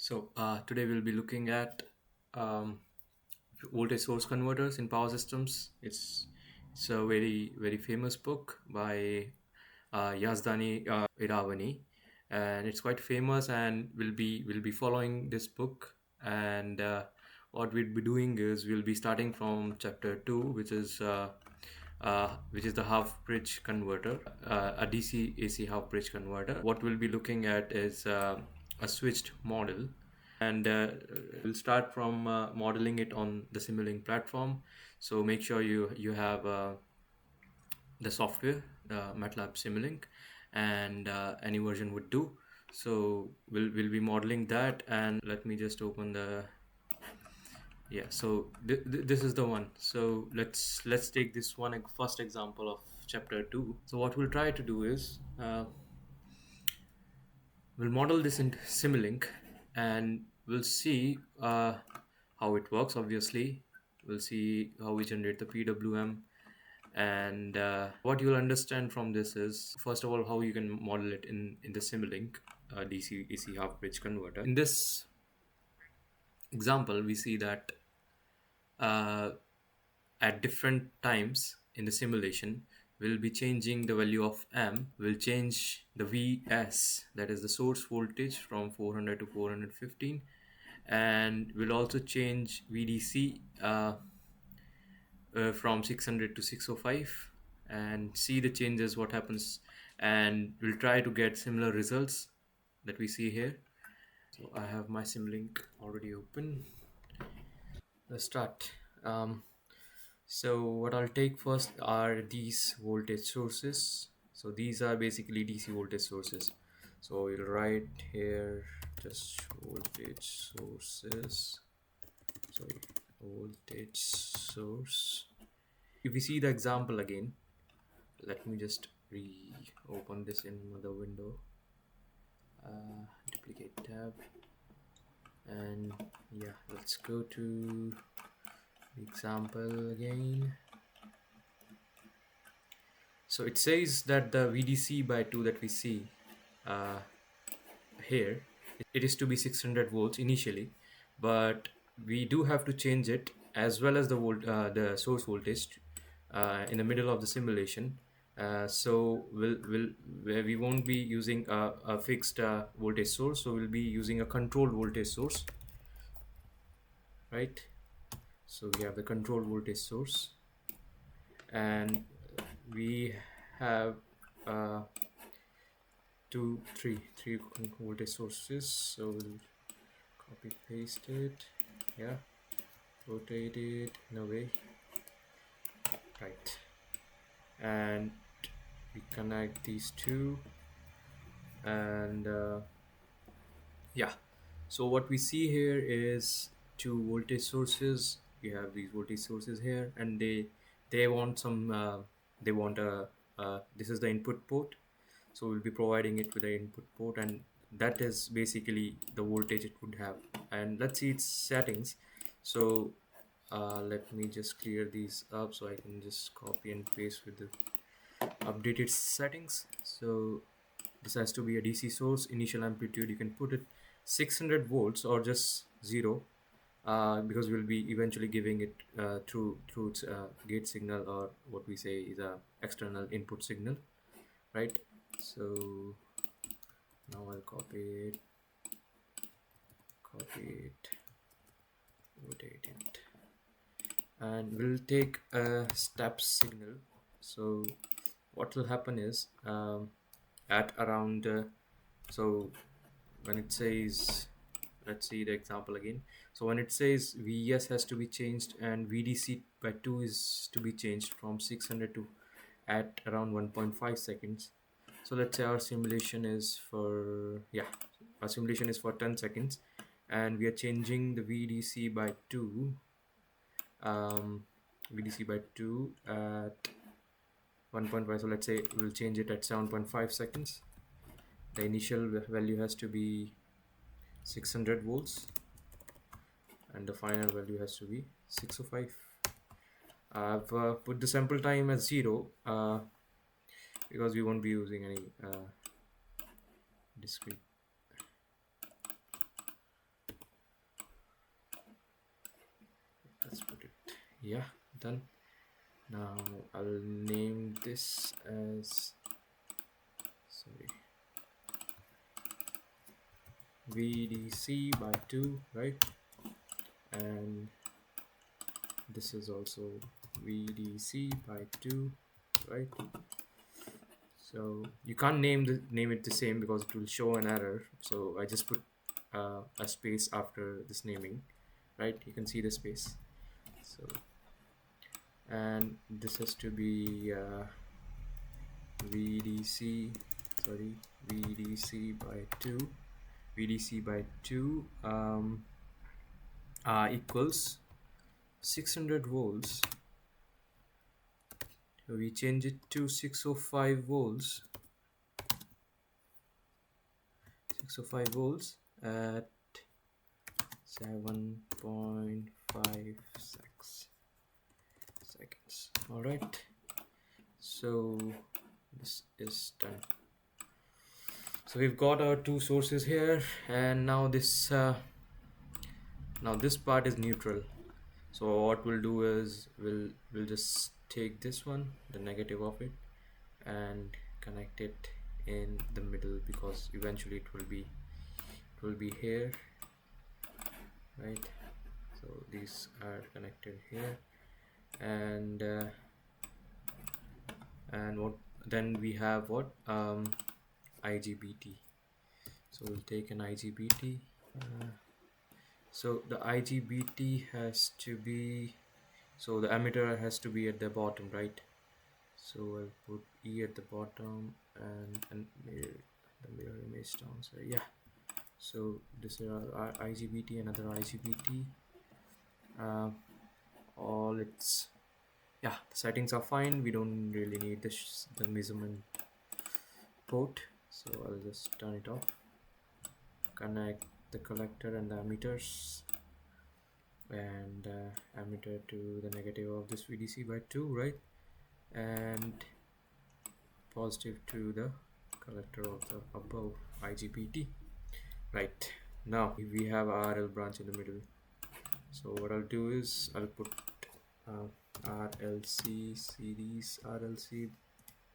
Today we'll be looking at um, voltage source converters in power systems. It's a very famous book by Yazdani Iravani, and it's quite famous. And we'll be following this book. And what we'll be doing is we'll be starting from chapter 2, which is the half bridge converter, a DC AC half bridge converter. What we'll be looking at is a switched model, and we'll start from modeling it on the Simulink platform. So make sure you have the software, MATLAB-Simulink, and any version would do. So we'll be modeling that, and let me just open the this is the one. So let's take this one first example of chapter 2. So what we'll try to do is we'll model this in Simulink, and we'll see how it works. Obviously, we'll see how we generate the PWM, and what you'll understand from this is, first of all, how you can model it in the Simulink DC AC half bridge converter. In this example, we see that uh, at different times in the simulation, we'll be changing the value of M. We'll change the VS, that is the source voltage, from 400 to 415, and we'll also change VDC from 600 to 605, and see the changes, what happens, and we'll try to get similar results that we see here. So I have my Simulink already open. Let's start. So what I'll take first are these voltage sources. So these are basically DC voltage sources. So we'll write here just voltage sources. Sorry, voltage source. If we see the example again, let me just reopen this in another window. Duplicate tab, and yeah, let's go to the example again. So it says that the VDC by 2 that we see here, it is to be 600 volts initially, but we do have to change it as well as the source voltage in the middle of the simulation. So we won't be using a fixed voltage source, so we'll be using a controlled voltage source, right? So we have the controlled voltage source, and we have three voltage sources. So we'll copy paste it, yeah, rotate it in a way, right, and we connect these two, and yeah, so what we see here is two voltage sources. We have these voltage sources here, and they want some they want a this is the input port, so we'll be providing it with the input port, and that is basically the voltage it would have. And let's see its settings. So let me just clear these up so I can just copy and paste with the updated settings. So this has to be a DC source. Initial amplitude, you can put it 600 volts or just 0, because we'll be eventually giving it through its gate signal, or what we say is a external input signal, right? So now I'll copy it, rotate it, and we'll take a step signal. So what will happen is at around so when it says, let's see the example again. So when it says VS has to be changed and VDC by 2 is to be changed from 600 to at around 1.5 seconds. So let's say our simulation is for 10 seconds, and we are changing the VDC by 2 at 1.5. so let's say we'll change it at 7.5 seconds. The initial value has to be 600 volts, and the final value has to be 605. I've put the sample time as 0 because we won't be using any discrete. Yeah, done. Now I'll name this as, sorry, VDC by 2, right? And this is also VDC by 2, right? So you can't name it the same because it will show an error. So I just put a space after this naming, right? You can see the space. So, and this has to be VDC, sorry, VDC by 2. VDC by 2 equals 600 volts. So we change it to 605 volts. 605 volts at 7.56 seconds. All right. So this is done. So we've got our two sources here, and now this part is neutral. So what we'll do is we'll just take this one, the negative of it, and connect it in the middle, because eventually it will be here, right? So these are connected here, and what then we have, what IGBT. So we'll take an IGBT. So the IGBT has to be, so the emitter has to be at the bottom, right? So I'll put E at the bottom and mirror, the mirror image down. So yeah, so this is our IGBT, another IGBT. All its, yeah, the settings are fine. We don't really need the measurement port, so I'll just turn it off. Connect the collector and the emitters, and emitter to the negative of this VDC by 2, right? And positive to the collector of the above IGBT, right? Now we have RL branch in the middle, so what I'll do is I'll put RLC series RLC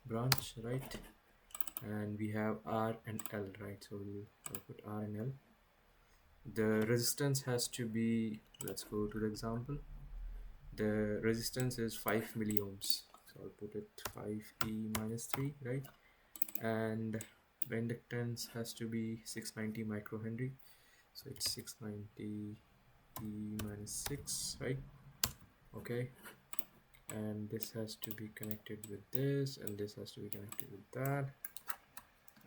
branch, right? And we have R and L, right? So I'll put R and L. The resistance has to be, let's go to the example. The resistance is 5 milliohms, so I'll put it 5e minus 3, right? And the inductance has to be 690 microhenry, so it's 690 e minus 6, right? Okay, and this has to be connected with this, and this has to be connected with that,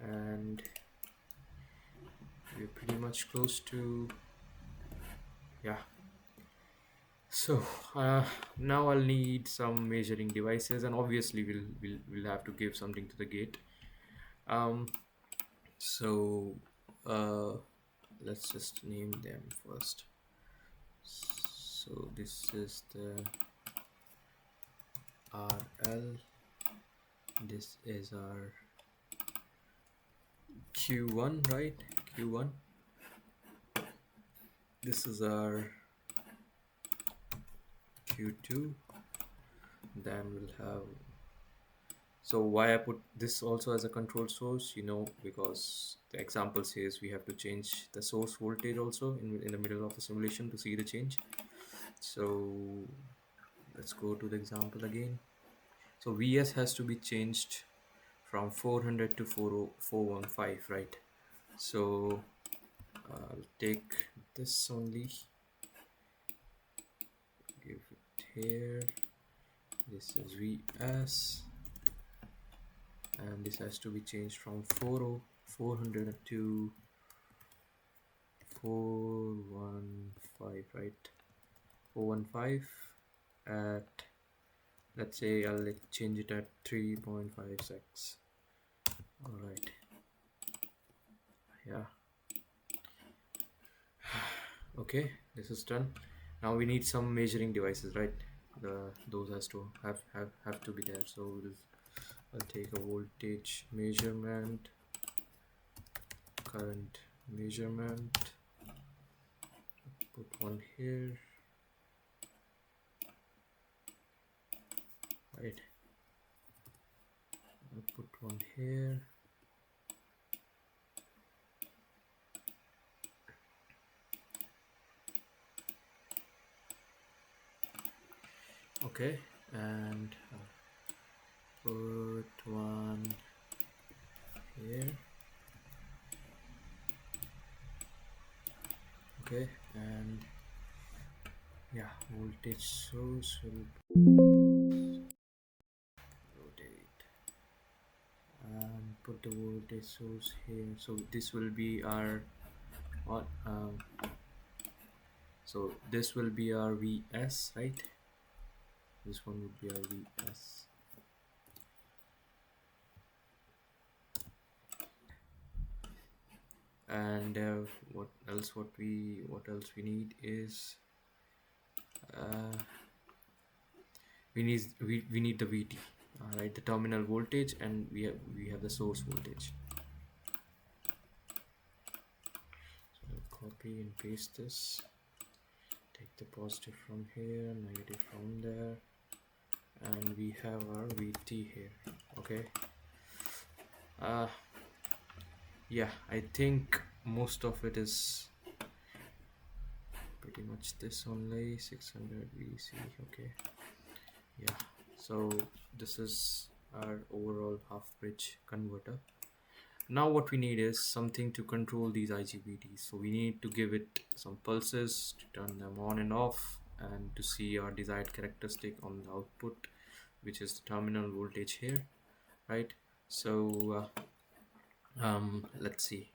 and we're pretty much close to, yeah. So now I'll need some measuring devices, and obviously we'll have to give something to the gate. So let's just name them first. So this is the RL, this is our Q1, right? Q1. This is our Q2. Then we'll have, so why I put this also as a control source, because the example says we have to change the source voltage also in the middle of the simulation to see the change. So let's go to the example again. So VS has to be changed from 400 to 415, right? So I'll take this only, give it here, this is VS, and this has to be changed from 400 to 415, right? 415 at, let's say I'll change it at 3.56. all right, yeah. Okay, this is done. Now we need some measuring devices, right? Those has to have to be there. So I'll take a voltage measurement, current measurement, put one here, right? I'll put one here. Okay, and I'll put one here. Okay, and yeah, voltage source will rotate and put the voltage source here. So this will be our what? So this will be our VS, right? This one would be our VS. And what else we need is we need the VT, right, the terminal voltage, and we have the source voltage. So I'll copy and paste this, take the positive from here, negative from there, and we have our VT here. Okay, yeah, I think most of it is pretty much this only. 600 VC. Okay, yeah, so this is our overall half bridge converter. Now what we need is something to control these IGBTs. So we need to give it some pulses to turn them on and off, and to see our desired characteristic on the output, which is the terminal voltage here, right? So let's see.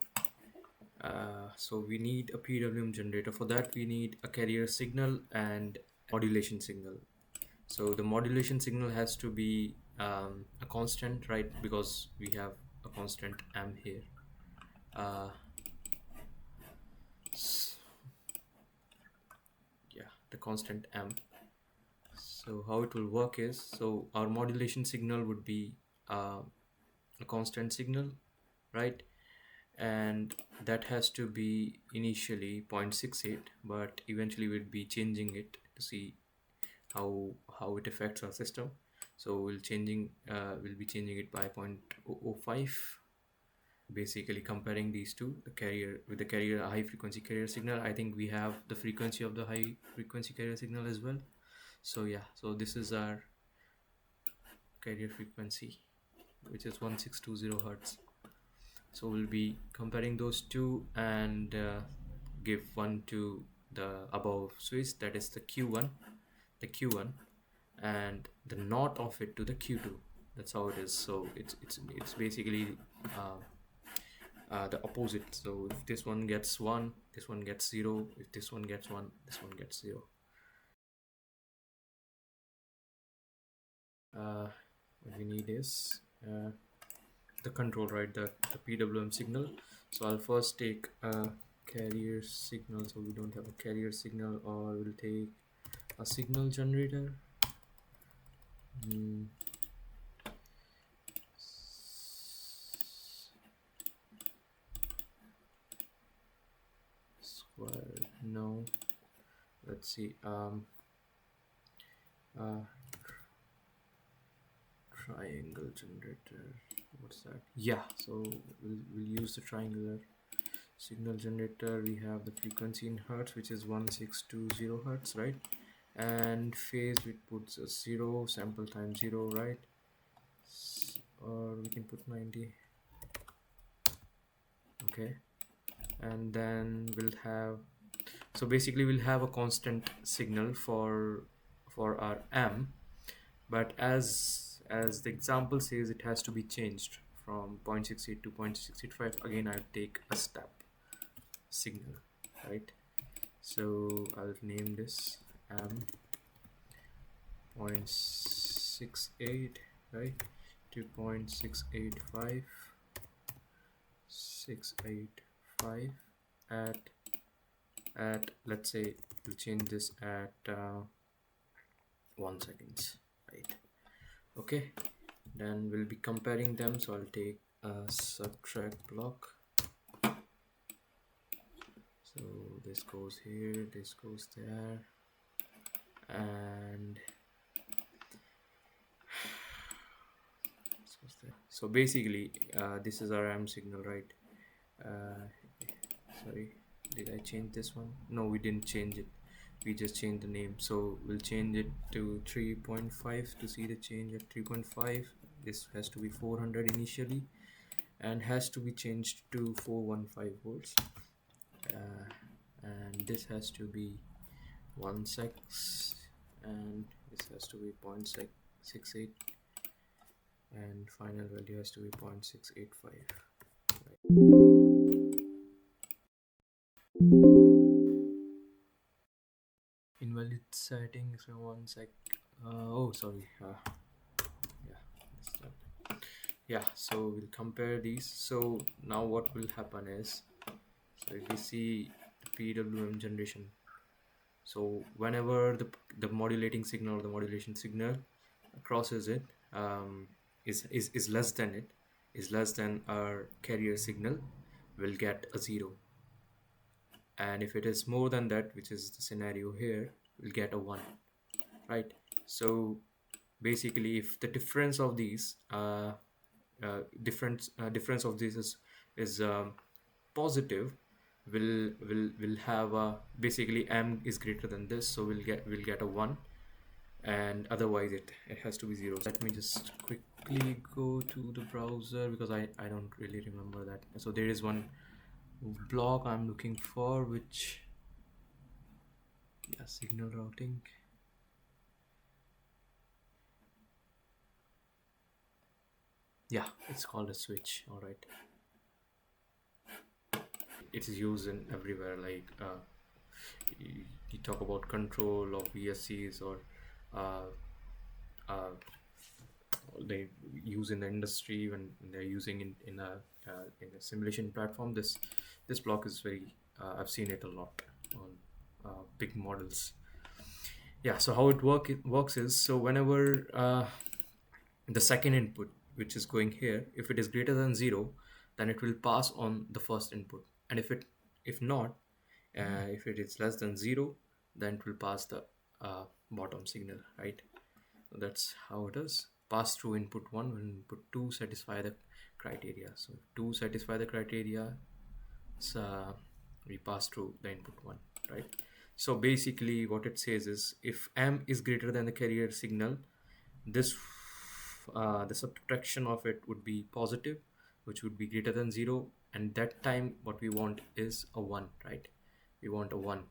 So we need a PWM generator. For that we need a carrier signal and modulation signal. So the modulation signal has to be a constant, right? Because we have a constant M here. Yeah, the constant M. So how it will work is, so our modulation signal would be a constant signal, right? And that has to be initially 0.68, but eventually we'll be changing it to see how it affects our system. So we'll be changing it by 0.005, basically comparing these two, the carrier with the carrier, a high frequency carrier signal. I think we have the frequency of the high frequency carrier signal as well. So yeah, so this is our carrier frequency, which is 1620 hertz. So we'll be comparing those two and give one to the above switch, that is the Q1, and the not of it to the Q2. That's how it is. So it's basically the opposite. So if this one gets 1, this one gets 0. If this one gets 1, this one gets 0. What we need is the control, right, the PWM signal. So I'll first take a carrier signal. So we don't have a carrier signal, or we'll take a signal generator. Square, no, let's see, triangle generator, what's that? Yeah, so we'll use the triangular signal generator. We have the frequency in hertz, which is 1620 hertz, right? And phase, we put 0, sample time 0, right? Or we can put 90. Okay, and then we'll have, so basically we'll have a constant signal for our M, but as the example says, it has to be changed from 0.68 to 0.685. Again, I'll take a step signal, right? So I'll name this M 0.68, right, to 0.685 at let's say we'll change this at 1 second, right? Okay, then we'll be comparing them. So I'll take a subtract block. So this goes here, this goes there, and So basically this is our AM signal, right? Sorry, did I change this one? No, we didn't change it, we just changed the name. So we'll change it to 3.5 to see the change at 3.5. This has to be 400 initially and has to be changed to 415 volts, and this has to be 1 sec, and this has to be 0.68, and final value has to be 0.685. Invalid settings. 1 sec. Oh, sorry. Yeah, that's that. Yeah, so we'll compare these. So now what will happen is, so if we see the PWM generation, so whenever the modulating signal or the modulation signal crosses it, is less than it, is less than our carrier signal, will get a 0. And if it is more than that, which is the scenario here, we'll get a 1, right? So basically, if the difference of these difference of this is positive, will have a, basically m is greater than this, so we'll get a 1, and otherwise it has to be 0. Let me just quickly go to the browser because I don't really remember that. So there is one block I'm looking for, which, yeah, signal routing. Yeah, it's called a switch. All right, it is used in everywhere, like you talk about control of VSCs, or uh, uh, they use in the industry when they're using in a simulation platform. This block is very, I've seen it a lot on big models. Yeah, so how it works is, so whenever the second input, which is going here, if it is greater than 0, then it will pass on the first input, and if not, if it is less than 0, then it will pass the bottom signal, right? So that's how it is. Pass through input 1 when input 2 satisfy the criteria. So if 2 satisfy the criteria, so we pass through the input 1, right? So basically what it says is, if m is greater than the carrier signal, this the subtraction of it would be positive, which would be greater than 0, and that time what we want is a 1, right? We want a 1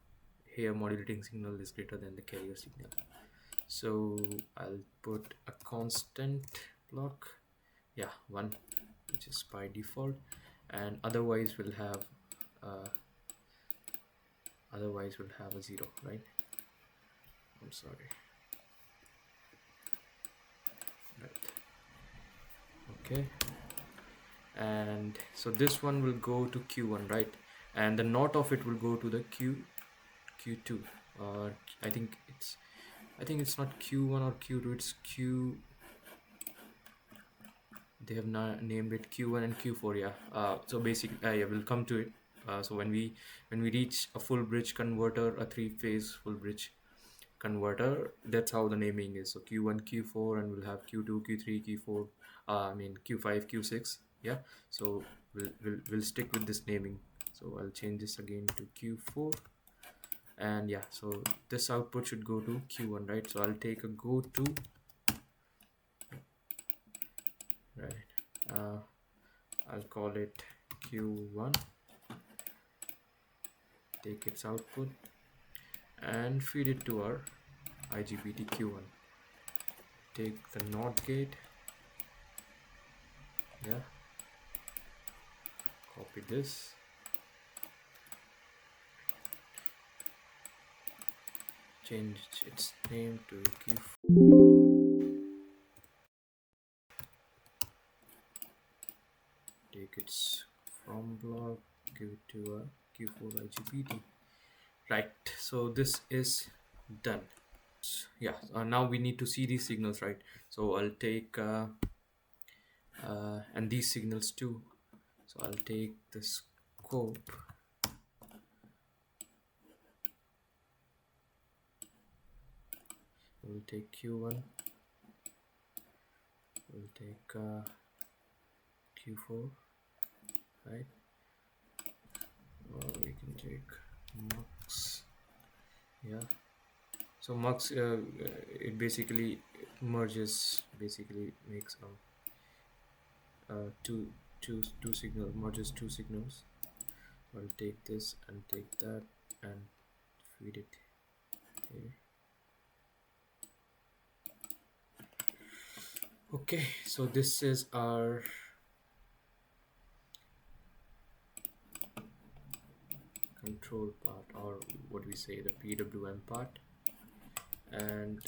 here. Modulating signal is greater than the carrier signal, so I'll put a constant block, yeah, 1, which is by default, and otherwise we'll have a 0, right? I'm sorry. Right. Okay, and so this one will go to Q1, right? And the knot of it will go to the Q2, or I think it's not Q1 or Q2, it's Q, they have not named it Q1 and Q4. Yeah, so basically, yeah, we'll come to it. So when we reach a full bridge converter, a 3-phase full bridge converter, that's how the naming is. So Q1, Q4, and we'll have Q2, Q3, Q4, Q5, Q6. Yeah, so we'll stick with this naming. So I'll change this again to Q4, and yeah, so this output should go to Q1, right? So I'll take a go to, right, I'll call it Q1, take its output and feed it to our IGBT Q1. Take the NOT gate, yeah, copy this, change its name to Q4, take its from block, give it to a Q4 IGBT. Right, so this is done. Yeah, now we need to see these signals, right? So I'll take and these signals too. So I'll take the scope, we'll take Q1, we'll take Q4, right? Or we can take mux. Yeah, so mux it basically merges, basically makes two signal, merges two signals. I'll take this and take that and feed it here. Okay, so this is our control part, or what we say, the PWM part, and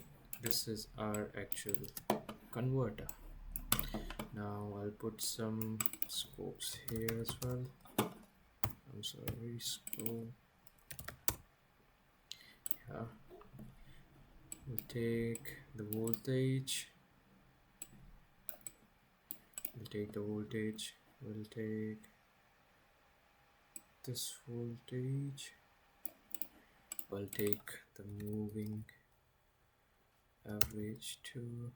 this is our actual converter. Now I'll put some scopes here as well. I'm sorry, scope. Yeah, we'll take the voltage. We'll take the voltage. We'll take this voltage. We'll take the moving average to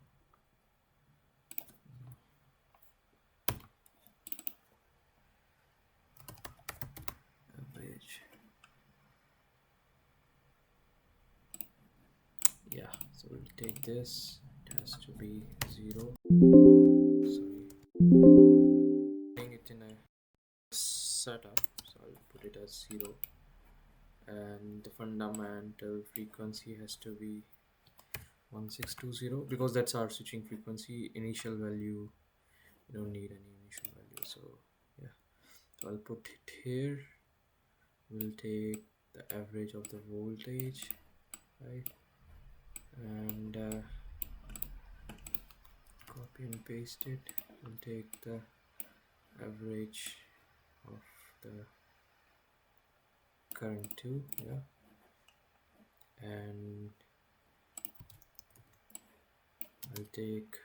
average. Yeah, so we'll take this. It has to be 0. Sorry, putting it in a setup, so I'll put it as 0, and the fundamental frequency has to be 1620 because that's our switching frequency. Initial value, you don't need any initial value, so yeah, so I'll put it here. We'll take the average of the voltage, right, and copy and paste it. We'll take the average of the current too, yeah, and I'll take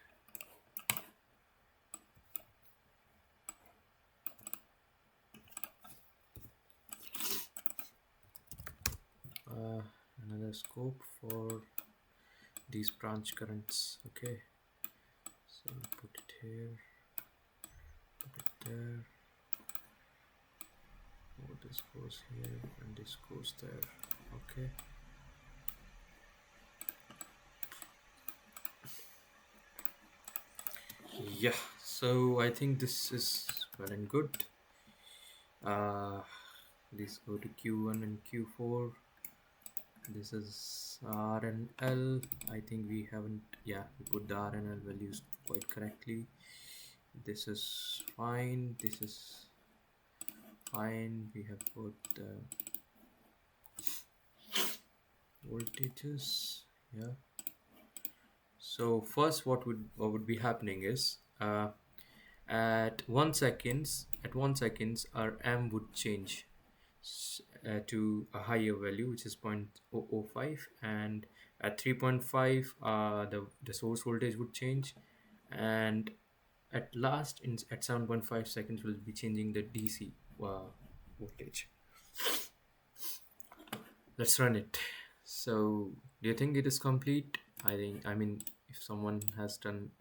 another scope for these branch currents. Okay, so put it here, put it there. Oh, this goes here and this goes there. Okay, yeah, so I think this is well and good. Let's go to Q1 and Q4. This is R and L. I think we haven't, yeah, we put the R and L values quite correctly. This is fine, this is fine. We have put voltages, yeah. So first what would be happening is at 1 seconds our M would change to a higher value, which is 0.005, and at 3.5 the source voltage would change, and at last at 7.5 seconds we'll be changing the DC voltage. Let's run it. So do you think it is complete? I mean, if someone has done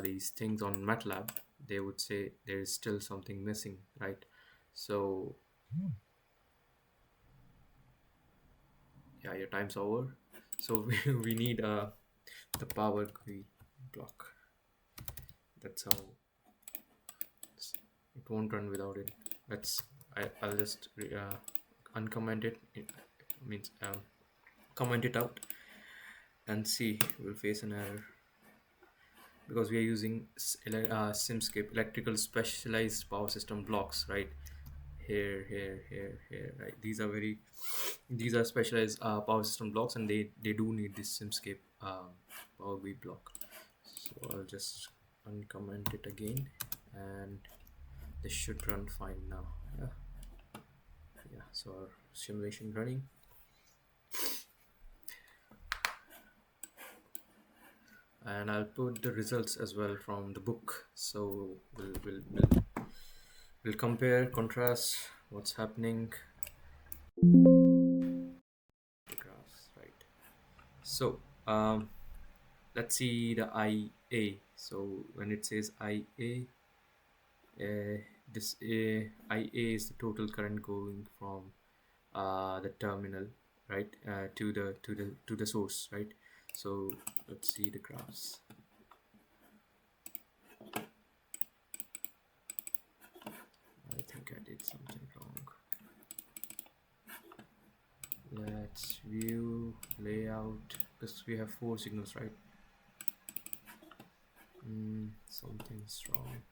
these things on MATLAB, they would say there is still something missing, right? So yeah, your time's over. So we need the power GUI block. That's how it won't run without it. I'll just uncomment it. It means comment it out and see. We'll face an error because we are using SimScape, electrical specialized power system blocks, right? Here, right? These are specialized power system blocks, and they do need this SimScape power GUI block. So I'll just uncomment it again, and this should run fine now. Yeah, so our simulation running. And I'll put the results as well from the book, so we'll compare, contrast what's happening. Graphs, right? So let's see the IA. So when it says IA, this IA is the total current going from the terminal, right, to the source, right? So let's see the graphs. I think I did something wrong. Let's view layout, because we have 4 signals, right? Something's wrong.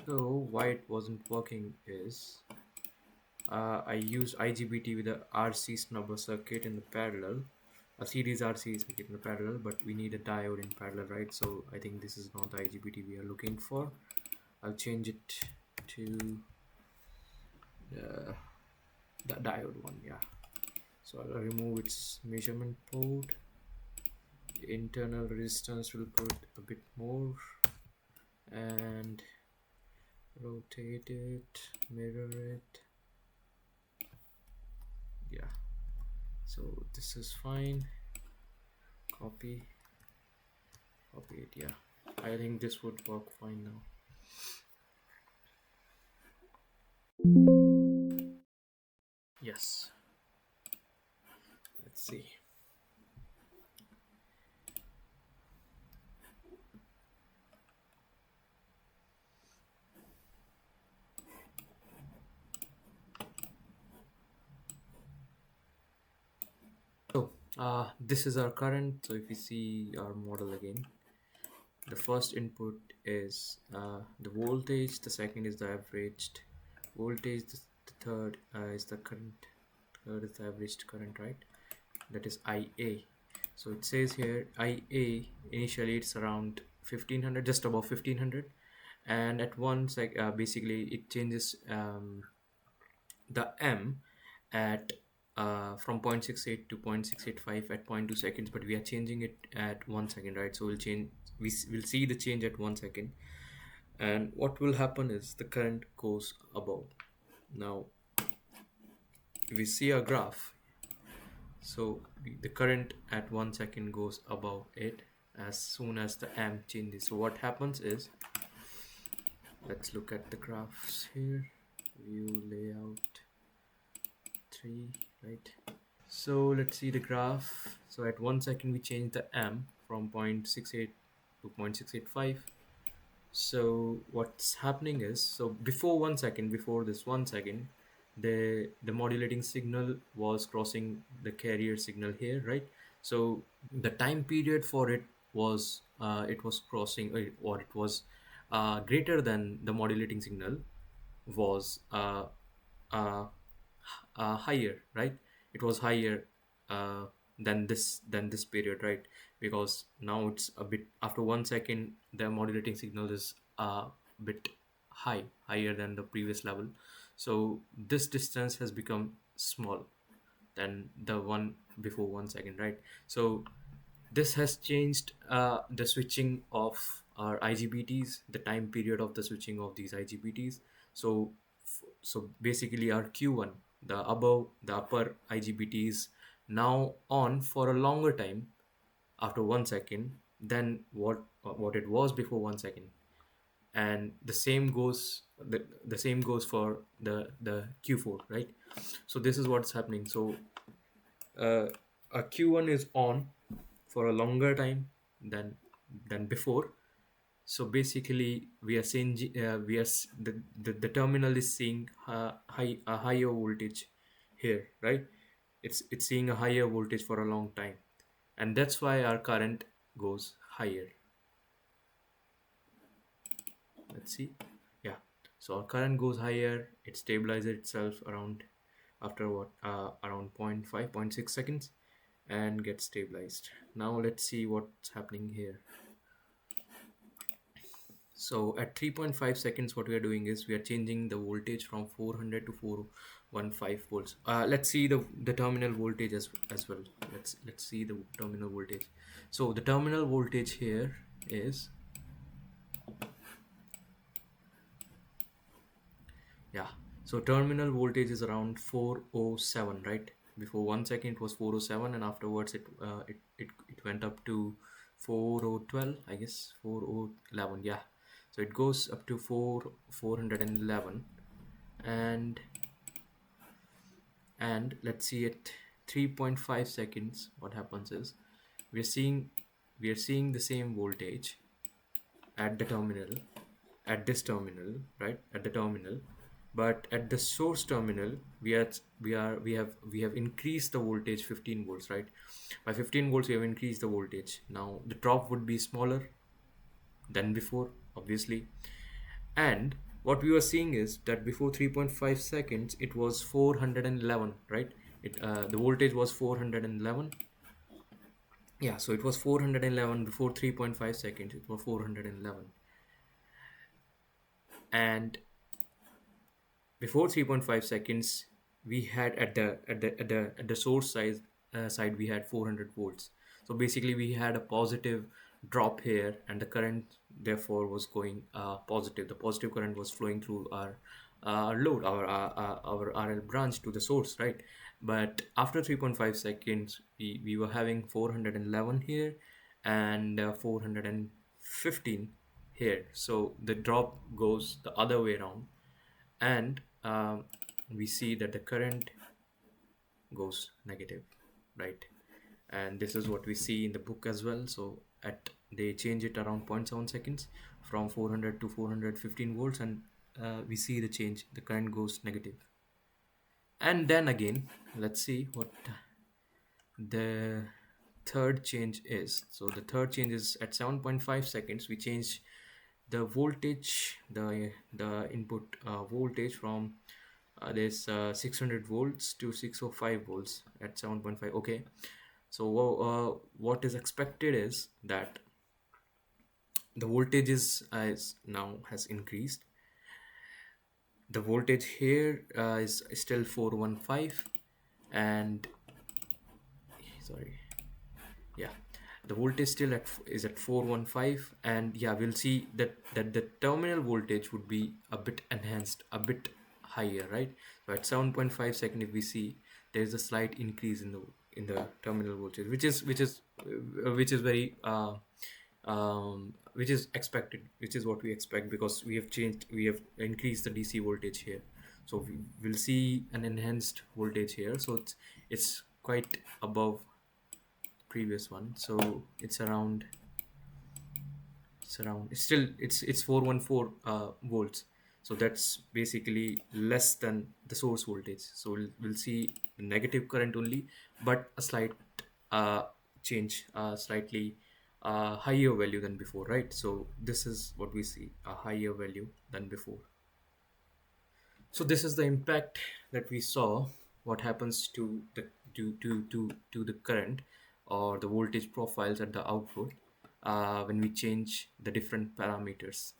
So why it wasn't working is I used IGBT with a RC snubber circuit in the parallel, a series RC circuit in the parallel, but we need a diode in parallel, right? So I think this is not the IGBT we are looking for. I'll change it to the diode one, yeah. So I'll remove its measurement port. The internal resistance will put a bit more, and rotate it, mirror it, yeah. So this is fine. Copy it, yeah. I think this would work fine now. Yes, let's see. So this is our current. So if you see our model again, the first input is the voltage, the second is the averaged voltage, the third is the current, third is the averaged current, right? That is IA. So it says here IA initially it's around 1500, just above 1500, and at once basically it changes the M at from 0.68 to 0.685 at 0.2 seconds, but we are changing it at 1 second, right? So we'll change, we'll see the change at 1 second, and what will happen is the current goes above. Now if we see a graph, so the current at 1 second goes above it as soon as the amp changes. So what happens is, let's look at the graphs here, view layout 3, right? So let's see the graph. So at 1 second we change the amp from 0.68 to 0.685. So what's happening is, so before 1 second, before this 1 second, the modulating signal was crossing the carrier signal here, right? So the time period for it was crossing, or it was greater than the modulating signal was uh, higher, right? It was higher uh, than this period, right? Because now it's a bit after 1 second, the modulating signal is a bit higher than the previous level. So this distance has become small than the one before 1 second, right? So this has changed the switching of our IGBTs, the time period of the switching of these IGBTs. So so basically our Q1, the upper IGBT is now on for a longer time after 1 second than what it was before 1 second. And the same goes for the Q4, right? So this is what's happening. So a Q1 is on for a longer time than before. So basically we are seeing the terminal is seeing a higher voltage here, right? It's seeing a higher voltage for a long time, and that's why our current goes higher. Let's see, yeah. So our current goes higher, it stabilizes itself around after around 0.5 0.6 seconds and gets stabilized. Now let's see what's happening here. So at 3.5 seconds, what we are doing is we are changing the voltage from 400 to 415 volts. Let's see the terminal voltage as well. Let's see the terminal voltage. So the terminal voltage here is, yeah. So terminal voltage is around 407, right? Before 1 second it was 407, and afterwards it went up to 4012, I guess 4011. Yeah, so it goes up to 411. And let's see at 3.5 seconds what happens is we're seeing we're seeing the same voltage at the terminal, at this terminal, right, at the terminal, but at the source terminal we have increased the voltage 15 volts, right? By 15 volts we have increased the voltage. Now the drop would be smaller than before, obviously. And what we were seeing is that before 3.5 seconds it was 411, right? The voltage was 411. Yeah, so it was 411 before 3.5 seconds, it was 411. And before 3.5 seconds we had at the source side we had 400 volts. So basically we had a positive drop here, and the current therefore was going positive. The positive current was flowing through our load, our RL branch to the source, right? But after 3.5 seconds we were having 411 here and 415 here, so the drop goes the other way around. And we see that the current goes negative, right? And this is what we see in the book as well. So at they change it around 0.7 seconds from 400 to 415 volts, and we see the change, the current goes negative. And then again, let's see what the third change is. So the third change is at 7.5 seconds we change the voltage, the input voltage from this 600 volts to 605 volts at 7.5. Okay, so what is expected is that the voltage is now has increased. The voltage here is still 415, and sorry, yeah, the voltage still is at 415. And yeah, we'll see that the terminal voltage would be a bit enhanced, a bit higher, right? So at 7.5 second, if we see, there is a slight increase in the terminal voltage, which is very which is expected, which is what we expect, because we have increased the DC voltage here. So we'll see an enhanced voltage here. So it's quite above previous one. So it's 414 volts. So that's basically less than the source voltage. So we'll see negative current only, but a slight change, slightly higher value than before, right? So this is what we see, a higher value than before. So this is the impact that we saw, what happens to the current or the voltage profiles at the output when we change the different parameters.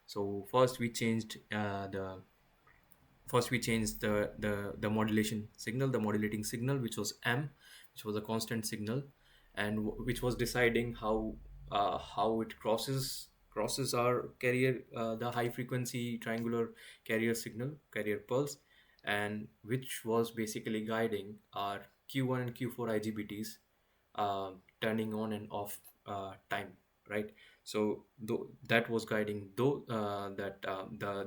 So first we changed the modulation signal, the modulating signal, which was M, which was a constant signal, and which was deciding how it crosses our carrier, the high frequency triangular carrier signal, carrier pulse, and which was basically guiding our Q1 and Q4 IGBTs turning on and off time, right? So that was guiding the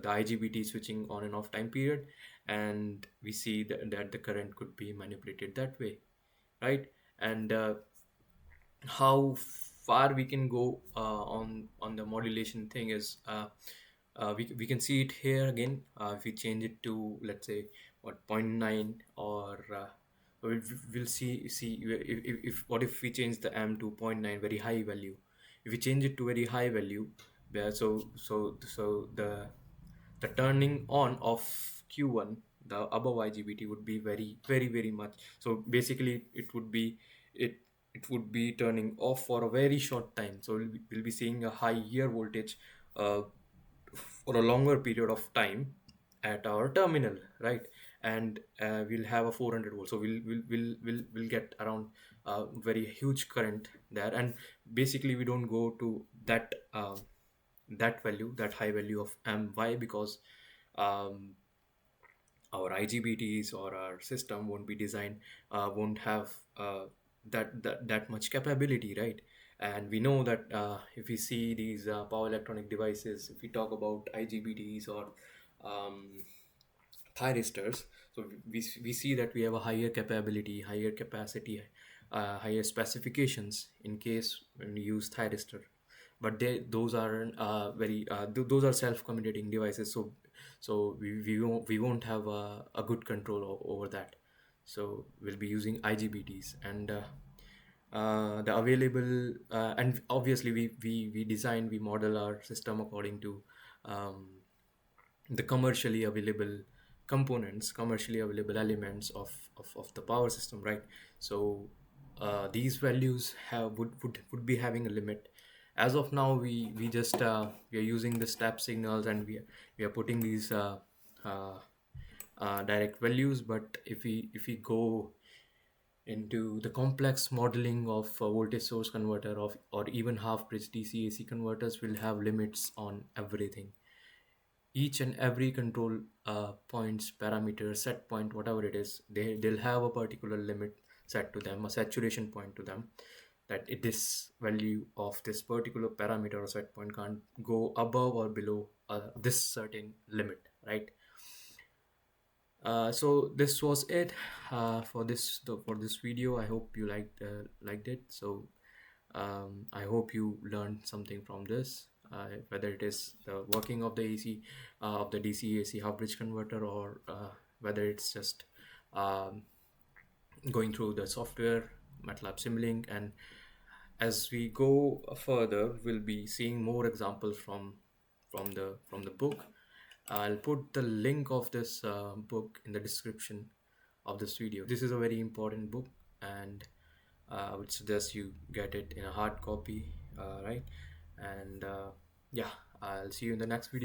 IGBT switching on and off time period, and we see that the current could be manipulated that way, right? And how far we can go on the modulation thing is we can see it here again. If we change it to, let's say, what, zero point 0.9, or we'll see if what if we change the M to 0.9, very high value. If we change it to very high value, so the turning on of Q1, the above IGBT, would be very very very much. So basically it would be turning off for a very short time. So we'll be seeing a higher voltage uh, for a longer period of time at our terminal, right? And we'll have a 400 volts. So we'll get around very huge current there. And basically we don't go to that value, that high value of M. Why? Because our IGBTs or our system won't be designed, won't have that much capability, right? And we know that if we see these power electronic devices, if we talk about IGBTs or um, thyristors, so we see that we have a higher capability, higher capacity, higher specifications in case when we use thyristor. But those are those are self-communicating devices, so we won't have a good control over that. So we'll be using IGBTs, and the available and obviously we model our system according to um, the commercially available components, commercially available elements of the power system, right? So these values would be having a limit. As of now, we are using the step signals, and we are putting these direct values. But if we go into the complex modeling of a voltage source converter of or even half bridge DC AC converters, will have limits on everything. Each and every control points, parameter, set point, whatever it is, they'll have a particular limit set to them, a saturation point to them, that this value of this particular parameter or set point can't go above or below this certain limit, right? So this was it for this video. I hope you liked it. So I hope you learned something from this, whether it is the working of the AC, of the DC AC half bridge converter, or whether it's just um, going through the software, MATLAB-Simulink. And as we go further, we'll be seeing more examples from the book. I'll put the link of this book in the description of this video. This is a very important book, and I would suggest you get it in a hard copy, right? And yeah, I'll see you in the next video.